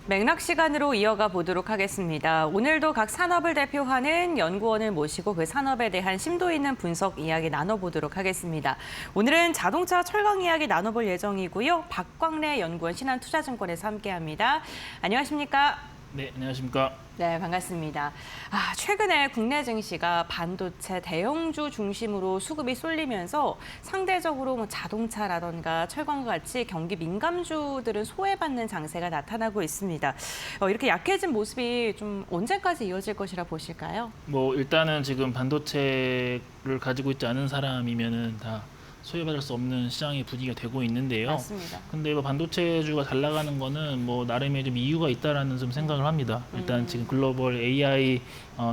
맥락 시간으로 이어가 보도록 하겠습니다. 오늘도 각 산업을 대표하는 연구원을 모시고 그 산업에 대한 심도 있는 분석 이야기 나눠보도록 하겠습니다. 오늘은 자동차 철강 이야기 나눠볼 예정이고요. 박광래 연구원 신한투자증권에서 함께합니다. 안녕하십니까? 네, 안녕하십니까? 네, 반갑습니다. 최근에 국내 증시가 반도체 대형주 중심으로 수급이 쏠리면서 상대적으로 자동차라던가 철강과 같이 경기 민감주들은 소외받는 장세가 나타나고 있습니다. 이렇게 약해진 모습이 좀 언제까지 이어질 것이라 보실까요? 일단은 지금 반도체를 가지고 있지 않은 사람이면은 다 소외받을 수 없는 시장의 분위기가 되고 있는데요. 맞습니다. 근데 반도체주가 잘 나가는 거는 나름의 좀 이유가 있다라는 좀 생각을 합니다. 일단 지금 글로벌 AI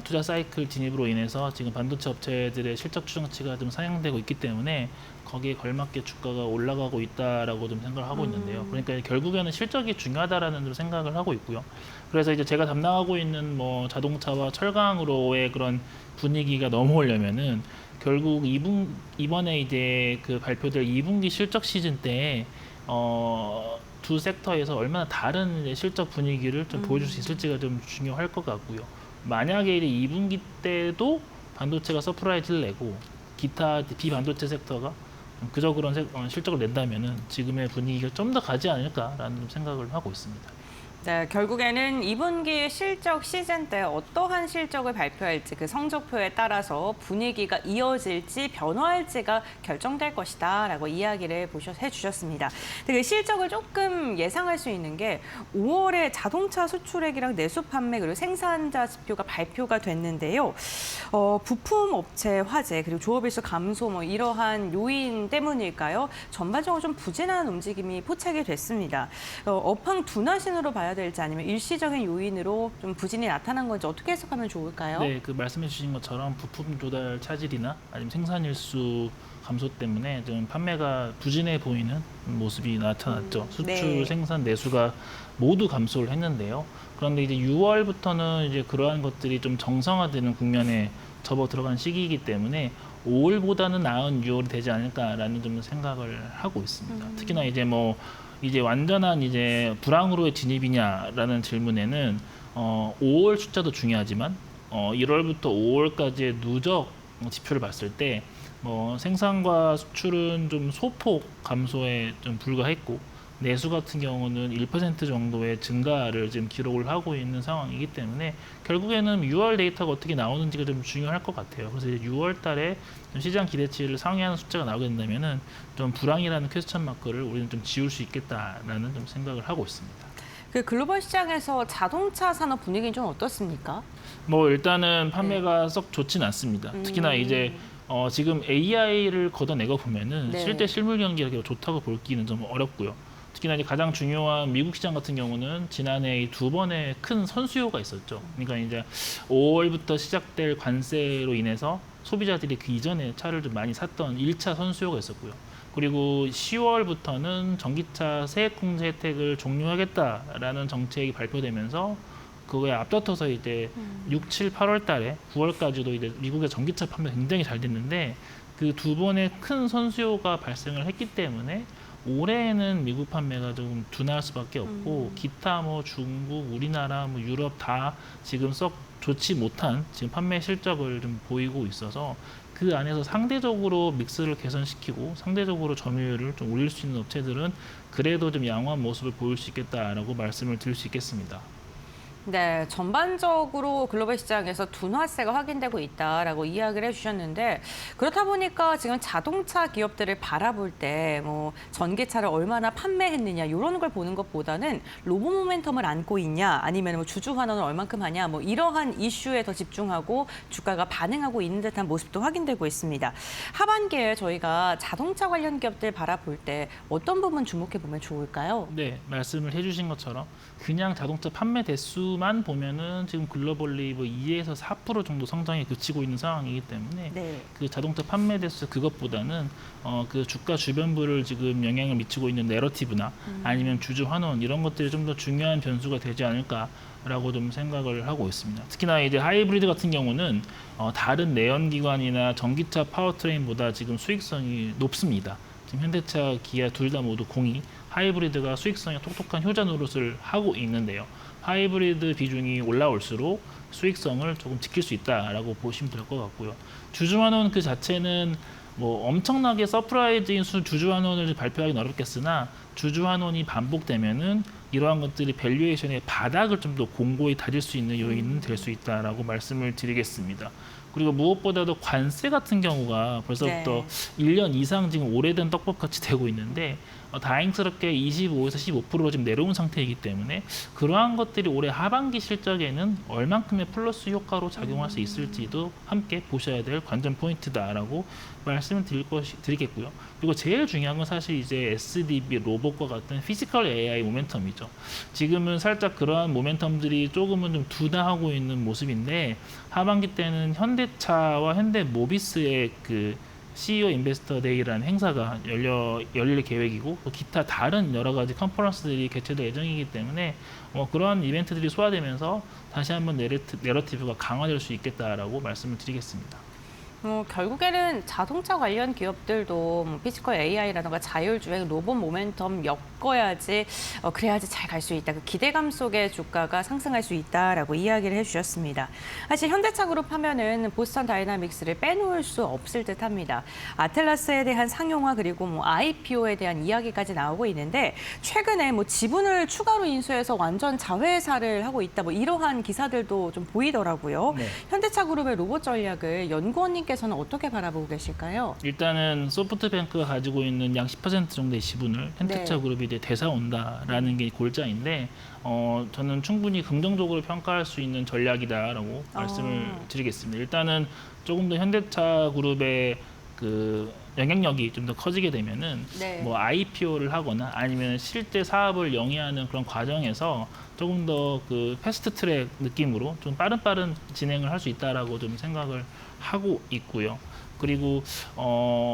투자 사이클 진입으로 인해서 지금 반도체 업체들의 실적 추정치가 좀 상향되고 있기 때문에 거기에 걸맞게 주가가 올라가고 있다라고 좀 생각을 하고 있는데요. 그러니까 결국에는 실적이 중요하다라는 좀 생각을 하고 있고요. 그래서 이제 제가 담당하고 있는 자동차와 철강으로의 그런 분위기가 넘어오려면은 결국 이번에 이제 그 발표될 2분기 실적 시즌 때 두 섹터에서 얼마나 다른 이제 실적 분위기를 좀 보여줄 수 있을지가 좀 중요할 것 같고요. 만약에 이제 2분기 때도 반도체가 서프라이즈를 내고 기타 비반도체 섹터가 그저 그런 실적을 낸다면은 지금의 분위기가 좀 더 가지 않을까라는 좀 생각을 하고 있습니다. 네, 결국에는 2분기 실적 시즌 때 어떠한 실적을 발표할지 그 성적표에 따라서 분위기가 이어질지 변화할지가 결정될 것이다라고 이야기를 해주셨습니다. 근데 그 실적을 조금 예상할 수 있는 게 5월에 자동차 수출액이랑 내수 판매 그리고 생산자 지표가 발표가 됐는데요. 부품 업체 화재 그리고 조업일수 감소 이러한 요인 때문일까요? 전반적으로 좀 부진한 움직임이 포착이 됐습니다. 업황 둔화신으로 봐야 될지 아니면 일시적인 요인으로 좀 부진이 나타난 건지 어떻게 해석하면 좋을까요? 네, 그 말씀해 주신 것처럼 부품 조달 차질이나 아니면 생산일수 감소 때문에 좀 판매가 부진해 보이는 모습이 나타났죠. 수출, 네. 생산, 내수가 모두 감소를 했는데요. 그런데 이제 6월부터는 이제 그러한 것들이 좀 정상화되는 국면에 접어 들어간 시기이기 때문에 5월보다는 나은 6월이 되지 않을까라는 좀 생각을 하고 있습니다. 특히나 이제 완전한 이제 불황으로의 진입이냐라는 질문에는 5월 숫자도 중요하지만 1월부터 5월까지의 누적 지표를 봤을 때 생산과 수출은 좀 소폭 감소에 좀 불과했고 내수 같은 경우는 1% 정도의 증가를 지금 기록을 하고 있는 상황이기 때문에 결국에는 6월 데이터가 어떻게 나오는지가 좀 중요할 것 같아요. 그래서 이제 6월 달에 시장 기대치를 상회하는 숫자가 나오게 된다면은 좀 불황이라는 퀘스천 마크를 우리는 좀 지울 수 있겠다라는 좀 생각을 하고 있습니다. 그 글로벌 시장에서 자동차 산업 분위기는 좀 어떻습니까? 일단은 판매가 썩 좋진 않습니다. 특히나 이제 지금 AI를 걷어내고 보면은 네. 실제 실물 경기가 좋다고 볼기는 좀 어렵고요. 특히나 이제 가장 중요한 미국 시장 같은 경우는 지난해 2번의 큰 선수요가 있었죠. 그러니까 이제 5월부터 시작될 관세로 인해서 소비자들이 그 이전에 차를 좀 많이 샀던 1차 선수요가 있었고요. 그리고 10월부터는 전기차 세액공제 혜택을 종료하겠다라는 정책이 발표되면서 그거에 앞다퉈서 이제 6, 7, 8월 달에 9월까지도 이제 미국의 전기차 판매 굉장히 잘 됐는데 그 두 번의 큰 선수요가 발생을 했기 때문에 올해에는 미국 판매가 조금 둔할 수밖에 없고 기타 중국, 우리나라, 유럽 다 지금 썩 좋지 못한 지금 판매 실적을 좀 보이고 있어서 그 안에서 상대적으로 믹스를 개선시키고 상대적으로 점유율을 좀 올릴 수 있는 업체들은 그래도 좀 양호한 모습을 보일 수 있겠다라고 말씀을 드릴 수 있겠습니다. 네, 전반적으로 글로벌 시장에서 둔화세가 확인되고 있다라고 이야기를 해주셨는데 그렇다 보니까 지금 자동차 기업들을 바라볼 때 전기차를 얼마나 판매했느냐 이런 걸 보는 것보다는 로봇 모멘텀을 안고 있냐 아니면 주주 환원을 얼만큼 하냐 이러한 이슈에 더 집중하고 주가가 반응하고 있는 듯한 모습도 확인되고 있습니다. 하반기에 저희가 자동차 관련 기업들 바라볼 때 어떤 부분 주목해 보면 좋을까요? 네, 말씀을 해주신 것처럼 그냥 자동차 판매 대수만 보면은 지금 글로벌리 2에서 4% 정도 성장에 그치고 있는 상황이기 때문에 네. 그 자동차 판매 대수 그것보다는 그 주가 주변부를 지금 영향을 미치고 있는 내러티브나 아니면 주주 환원 이런 것들이 좀 더 중요한 변수가 되지 않을까라고 좀 생각을 하고 있습니다. 특히나 이제 하이브리드 같은 경우는 다른 내연기관이나 전기차 파워트레인보다 지금 수익성이 높습니다. 지금 현대차, 기아 둘 다 모두 공이 하이브리드가 수익성에 톡톡한 효자 노릇을 하고 있는데요. 하이브리드 비중이 올라올수록 수익성을 조금 지킬 수 있다라고 보시면 될 것 같고요. 주주환원 그 자체는 뭐 엄청나게 서프라이즈인 주주환원을 발표하기는 어렵겠으나 주주환원이 반복되면은 이러한 것들이 밸류에이션의 바닥을 좀 더 공고히 다질 수 있는 요인은 될 수 있다라고 말씀을 드리겠습니다. 그리고 무엇보다도 관세 같은 경우가 벌써부터 1년 이상 지금 오래된 떡밥같이 되고 있는데 다행스럽게 25에서 15%로 지금 내려온 상태이기 때문에 그러한 것들이 올해 하반기 실적에는 얼만큼의 플러스 효과로 작용할 수 있을지도 함께 보셔야 될 관전 포인트다라고 말씀을 드리겠고요. 그리고 제일 중요한 건 사실 이제 SDB 로봇과 같은 피지컬 AI 모멘텀이죠. 지금은 살짝 그러한 모멘텀들이 조금은 좀 둔화하고 있는 모습인데 하반기 때는 현대차와 현대모비스의 그 CEO 인베스터 데이라는 행사가 열릴 계획이고 또 기타 다른 여러 가지 컨퍼런스들이 개최될 예정이기 때문에 그러한 이벤트들이 소화되면서 다시 한번 내러티브가 강화될 수 있겠다라고 말씀을 드리겠습니다. 결국에는 자동차 관련 기업들도 피지컬 AI라든가 자율주행 로봇 모멘텀 엮어야지 그래야지 잘 갈 수 있다. 그 기대감 속에 주가가 상승할 수 있다라고 이야기를 해주셨습니다. 사실 현대차 그룹 하면은 보스턴 다이나믹스를 빼놓을 수 없을 듯합니다. 아틀라스에 대한 상용화 그리고 IPO에 대한 이야기까지 나오고 있는데 최근에 지분을 추가로 인수해서 완전 자회사를 하고 있다. 이러한 기사들도 좀 보이더라고요. 네. 현대차 그룹의 로봇 전략을 연구원님께서는 어떻게 바라보고 계실까요? 일단은 소프트뱅크가 가지고 있는 약 10% 정도의 지분을 현대차 그룹이 이제 되사온다라는 게 골자인데 저는 충분히 긍정적으로 평가할 수 있는 전략이다라고 말씀을 드리겠습니다. 일단은 조금 더 현대차 그룹의 그 영향력이 좀 더 커지게 되면은 IPO를 하거나 아니면 실제 사업을 영위하는 그런 과정에서 조금 더 그 패스트 트랙 느낌으로 좀 빠른 진행을 할 수 있다라고 좀 생각을 하고 있고요. 그리고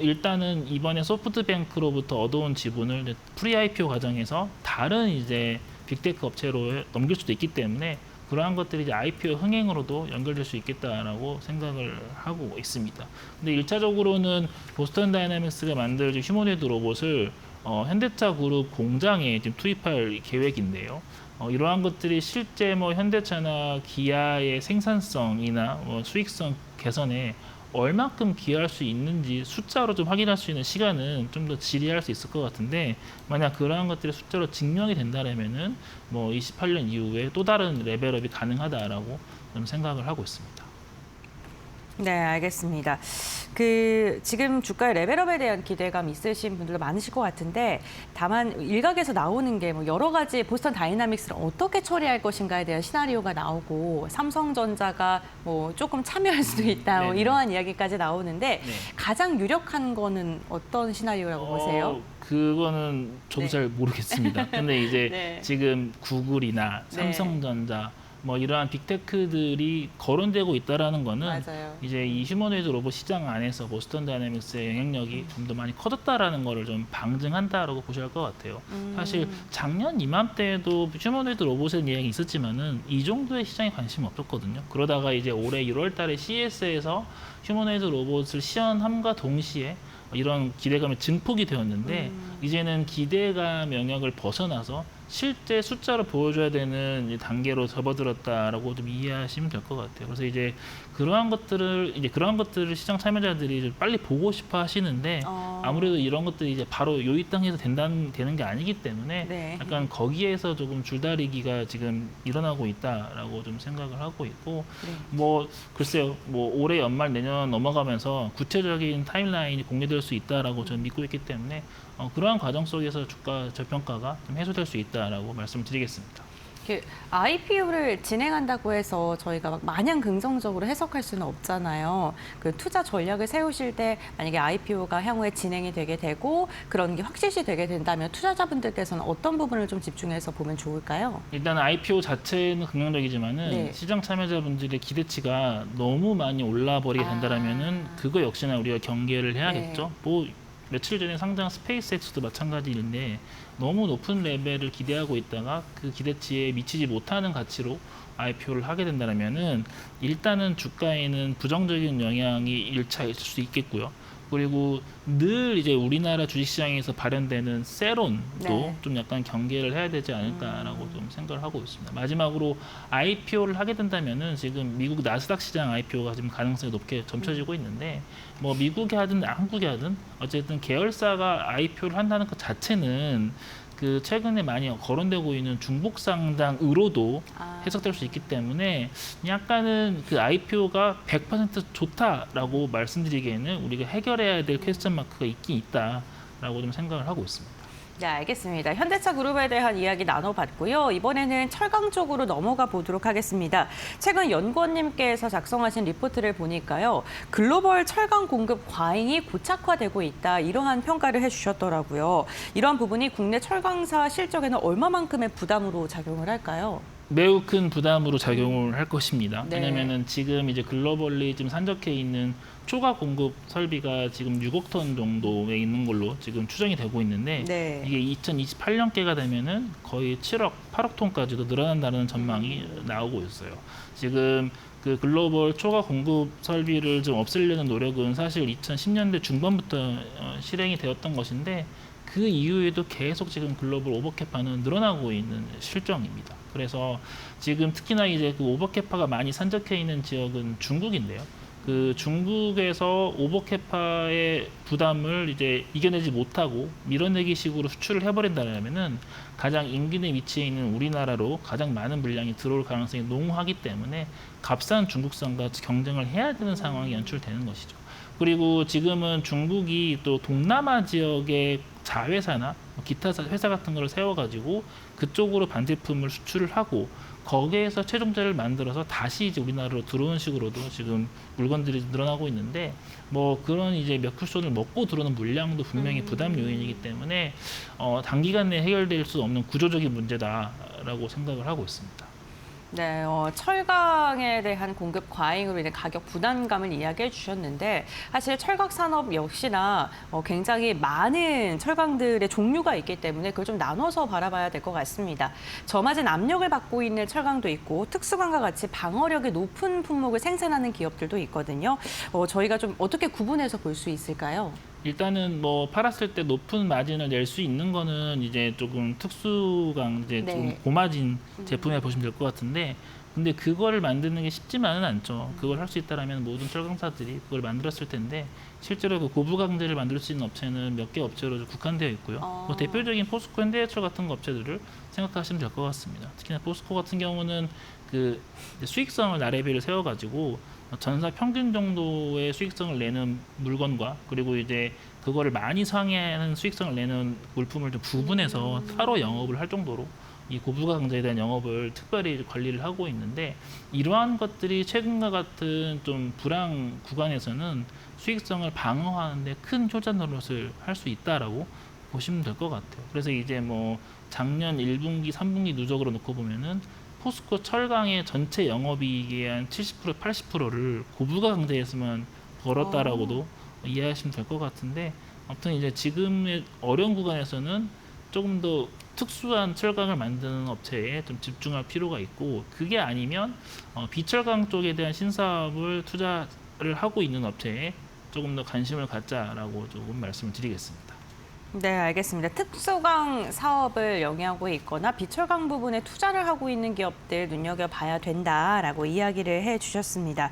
일단은 이번에 소프트뱅크로부터 얻어온 지분을 프리 IPO 과정에서 다른 이제 빅테크 업체로 넘길 수도 있기 때문에 그러한 것들이 이제 IPO 흥행으로도 연결될 수 있겠다라고 생각을 하고 있습니다. 근데 1차적으로는 보스턴 다이나믹스가 만들 휴머노이드 로봇을 현대차 그룹 공장에 지금 투입할 계획인데요. 이러한 것들이 실제 현대차나 기아의 생산성이나 수익성 개선에 얼마큼 기여할 수 있는지 숫자로 좀 확인할 수 있는 시간은 좀 더 지리할 수 있을 것 같은데 만약 그러한 것들이 숫자로 증명이 된다면은 28년 이후에 또 다른 레벨업이 가능하다라고 좀 생각을 하고 있습니다. 네, 알겠습니다. 지금 주가의 레벨업에 대한 기대감 있으신 분들도 많으실 것 같은데 다만 일각에서 나오는 게 여러 가지 보스턴 다이나믹스를 어떻게 처리할 것인가에 대한 시나리오가 나오고 삼성전자가 조금 참여할 수도 있다 이러한 이야기까지 나오는데 가장 유력한 거는 어떤 시나리오라고 보세요? 그거는 저도 잘 모르겠습니다. 근데 이제 지금 구글이나 삼성전자 이러한 빅테크들이 거론되고 있다라는 거는 이제 이 휴머노이드 로봇 시장 안에서 보스턴 다이내믹스의 영향력이 좀 더 많이 커졌다라는 거를 좀 방증한다라고 보셔야 할 것 같아요. 사실 작년 이맘때에도 휴머노이드 로봇에 이야기 있었지만은 이 정도의 시장에 관심이 없었거든요. 그러다가 이제 올해 1월달에 CES에서 휴머노이드 로봇을 시연함과 동시에 이런 기대감이 증폭이 되었는데 이제는 기대감 영역을 벗어나서 실제 숫자로 보여줘야 되는 단계로 접어들었다라고 좀 이해하시면 될 것 같아요. 그래서 이제 그러한 것들을 시장 참여자들이 좀 빨리 보고 싶어 하시는데 아무래도 이런 것들이 이제 바로 요 이 땅에서 되는 게 아니기 때문에 약간 거기에서 조금 줄다리기가 지금 일어나고 있다라고 좀 생각을 하고 있고 글쎄요 올해 연말 내년 넘어가면서 구체적인 타임라인이 공개될 수 있다라고 저는 믿고 있기 때문에 그러한 과정 속에서 주가 저평가가 좀 해소될 수 있다라고 말씀을 드리겠습니다. IPO를 진행한다고 해서 저희가 마냥 긍정적으로 해석할 수는 없잖아요. 투자 전략을 세우실 때 만약에 IPO가 향후에 진행이 되게 되고 그런 게 확실시 되게 된다면 투자자분들께서는 어떤 부분을 좀 집중해서 보면 좋을까요? 일단 IPO 자체는 긍정적이지만은 시장 참여자분들의 기대치가 너무 많이 올라버리게 된다면은 그거 역시나 우리가 경계를 해야겠죠. 며칠 전에 상장 스페이스X도 마찬가지인데 너무 높은 레벨을 기대하고 있다가 그 기대치에 미치지 못하는 가치로 IPO를 하게 된다면은 일단은 주가에는 부정적인 영향이 1차 있을 수 있겠고요. 그리고 늘 이제 우리나라 주식시장에서 발현되는 세론도 네. 좀 약간 경계를 해야 되지 않을까라고 좀 생각을 하고 있습니다. 마지막으로 IPO를 하게 된다면은 지금 미국 나스닥 시장 IPO가 지금 가능성이 높게 점쳐지고 있는데 뭐 미국에 하든 한국에 하든 어쨌든 계열사가 IPO를 한다는 것 자체는 그 최근에 많이 거론되고 있는 중복 상장으로도 해석될 수 있기 때문에 약간은 그 IPO가 100% 좋다라고 말씀드리기에는 우리가 해결해야 될 퀘스천 마크가 있긴 있다라고 좀 생각을 하고 있습니다. 네, 알겠습니다. 현대차 그룹에 대한 이야기 나눠봤고요. 이번에는 철강 쪽으로 넘어가 보도록 하겠습니다. 최근 연구원님께서 작성하신 리포트를 보니까요. 글로벌 철강 공급 과잉이 고착화되고 있다. 이러한 평가를 해주셨더라고요. 이러한 부분이 국내 철강사 실적에는 얼마만큼의 부담으로 작용을 할까요? 매우 큰 부담으로 작용을 할 것입니다. 네. 왜냐하면 지금 이제 글로벌리 지금 산적해 있는 초과 공급 설비가 지금 6억 톤 정도에 있는 걸로 지금 추정이 되고 있는데 네. 이게 2028년께가 되면은 거의 7억, 8억 톤까지도 늘어난다는 전망이 나오고 있어요. 지금 그 글로벌 초과 공급 설비를 좀 없애려는 노력은 사실 2010년대 중반부터 실행이 되었던 것인데 그 이후에도 계속 지금 글로벌 오버캐파는 늘어나고 있는 실정입니다. 그래서 지금 특히나 이제 그 오버캐파가 많이 산적해 있는 지역은 중국인데요. 그 중국에서 오버캐파의 부담을 이제 이겨내지 못하고 밀어내기 식으로 수출을 해버린다면은 가장 인근에 위치해 있는 우리나라로 가장 많은 물량이 들어올 가능성이 농후하기 때문에 값싼 중국산과 경쟁을 해야 되는 상황이 연출되는 것이죠. 그리고 지금은 중국이 또 동남아 지역의 자회사나 기타 회사 같은 걸 세워가지고 그쪽으로 반제품을 수출을 하고 거기에서 최종재를 만들어서 다시 이제 우리나라로 들어오는 식으로도 지금 물건들이 늘어나고 있는데 뭐 그런 이제 몇 큐손을 먹고 들어오는 물량도 분명히 부담 요인이기 때문에 단기간 내에 해결될 수 없는 구조적인 문제다라고 생각을 하고 있습니다. 네, 철강에 대한 공급 과잉으로 인해 가격 부담감을 이야기해 주셨는데 사실 철강 산업 역시나 굉장히 많은 철강들의 종류가 있기 때문에 그걸 좀 나눠서 바라봐야 될 것 같습니다. 저마진 압력을 받고 있는 철강도 있고 특수강과 같이 방어력이 높은 품목을 생산하는 기업들도 있거든요. 저희가 좀 어떻게 구분해서 볼 수 있을까요? 일단은 뭐 팔았을 때 높은 마진을 낼 수 있는 거는 이제 조금 특수강 이제 네. 좀 고마진 제품에 보시면 될 것 같은데 근데 그거를 만드는 게 쉽지만은 않죠. 그걸 할 수 있다라면 모든 철강사들이 그걸 만들었을 텐데 실제로 그 고부강제를 만들 수 있는 업체는 몇 개 업체로 좀 국한되어 있고요. 뭐 대표적인 포스코 현대해철 같은 업체들을 생각하시면 될 것 같습니다. 특히나 포스코 같은 경우는 그 수익성을 나래비를 세워가지고 전사 평균 정도의 수익성을 내는 물건과 그리고 이제 그거를 많이 상회하는 수익성을 내는 물품을 좀 구분해서 따로 영업을 할 정도로 이 고부가 강제에 대한 영업을 특별히 관리를 하고 있는데 이러한 것들이 최근과 같은 좀 불황 구간에서는 수익성을 방어하는데 큰 효자 노릇을 할 수 있다라고 보시면 될 것 같아요. 그래서 이제 뭐 작년 1분기, 3분기 누적으로 놓고 보면은 포스코 철강의 전체 영업이익의 한 70%, 80%를 고부가 강제에서만 벌었다라고도 이해하시면 될 것 같은데 아무튼 이제 지금의 어려운 구간에서는 조금 더 특수한 철강을 만드는 업체에 좀 집중할 필요가 있고 그게 아니면 비철강 쪽에 대한 신사업을 투자를 하고 있는 업체에 조금 더 관심을 갖자라고 조금 말씀을 드리겠습니다. 네, 알겠습니다. 특수강 사업을 영위하고 있거나 비철강 부분에 투자를 하고 있는 기업들 눈여겨봐야 된다라고 이야기를 해주셨습니다.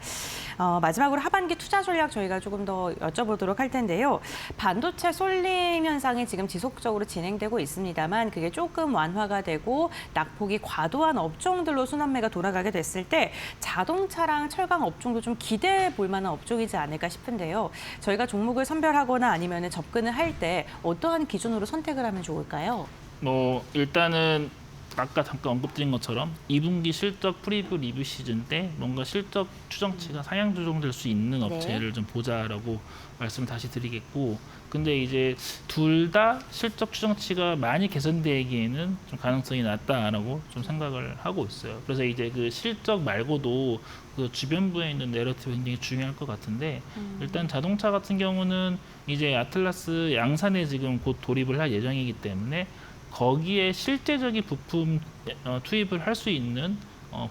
마지막으로 하반기 투자 전략 저희가 조금 더 여쭤보도록 할 텐데요. 반도체 쏠림 현상이 지금 지속적으로 진행되고 있습니다만 그게 조금 완화가 되고 낙폭이 과도한 업종들로 순환매가 돌아가게 됐을 때 자동차랑 철강 업종도 좀 기대해 볼 만한 업종이지 않을까 싶은데요. 저희가 종목을 선별하거나 아니면 접근을 할 때 어떠한 기준으로 선택을 하면 좋을까요? 뭐 일단은 아까 잠깐 언급드린 것처럼 2분기 실적 프리뷰 리뷰 시즌 때 뭔가 실적 추정치가 상향 조정될 수 있는 업체를 좀 보자라고 말씀을 다시 드리겠고 근데 이제 둘 다 실적 추정치가 많이 개선되기에는 좀 가능성이 낮다라고 좀 생각을 하고 있어요. 그래서 이제 그 실적 말고도 그 주변부에 있는 내러티브가 굉장히 중요할 것 같은데 일단 자동차 같은 경우는 이제 아틀라스 양산에 지금 곧 돌입을 할 예정이기 때문에 거기에 실제적인 부품 투입을 할 수 있는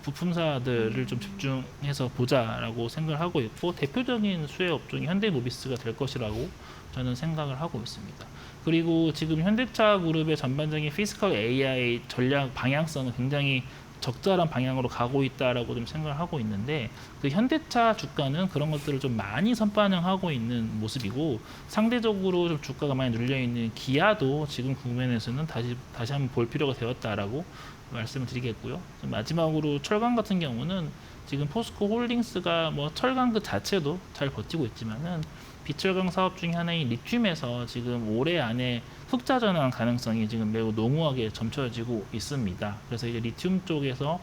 부품사들을 좀 집중해서 보자라고 생각을 하고 있고 대표적인 수혜 업종이 현대모비스가 될 것이라고 저는 생각을 하고 있습니다. 그리고 지금 현대차 그룹의 전반적인 피지컬 AI 전략 방향성은 굉장히 적절한 방향으로 가고 있다라고 좀 생각을 하고 있는데 그 현대차 주가는 그런 것들을 좀 많이 선반영하고 있는 모습이고 상대적으로 좀 주가가 많이 눌려 있는 기아도 지금 국면에서는 다시 한번 볼 필요가 되었다라고 말씀을 드리겠고요. 마지막으로 철강 같은 경우는 지금 포스코 홀딩스가 뭐 철강 그 자체도 잘 버티고 있지만은 비철강 사업 중에 하나인 리튬에서 지금 올해 안에 흑자 전환 가능성이 지금 매우 농후하게 점쳐지고 있습니다. 그래서 이제 리튬 쪽에서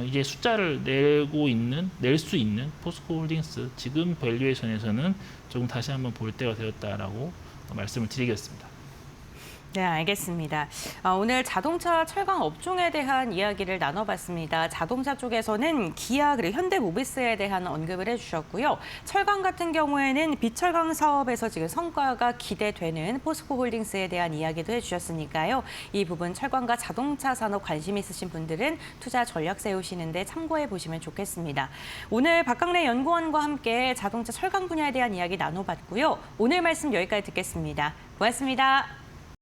이제 숫자를 낼 수 있는 포스코 홀딩스 지금 밸류에이션에서는 조금 다시 한번 볼 때가 되었다라고 말씀을 드리겠습니다. 네, 알겠습니다. 오늘 자동차 철강 업종에 대한 이야기를 나눠봤습니다. 자동차 쪽에서는 기아 그리고 현대모비스에 대한 언급을 해주셨고요. 철강 같은 경우에는 비철강 사업에서 지금 성과가 기대되는 포스코홀딩스에 대한 이야기도 해주셨으니까요. 이 부분 철강과 자동차 산업 관심 있으신 분들은 투자 전략 세우시는데 참고해 보시면 좋겠습니다. 오늘 박강래 연구원과 함께 자동차 철강 분야에 대한 이야기 나눠봤고요. 오늘 말씀 여기까지 듣겠습니다. 고맙습니다.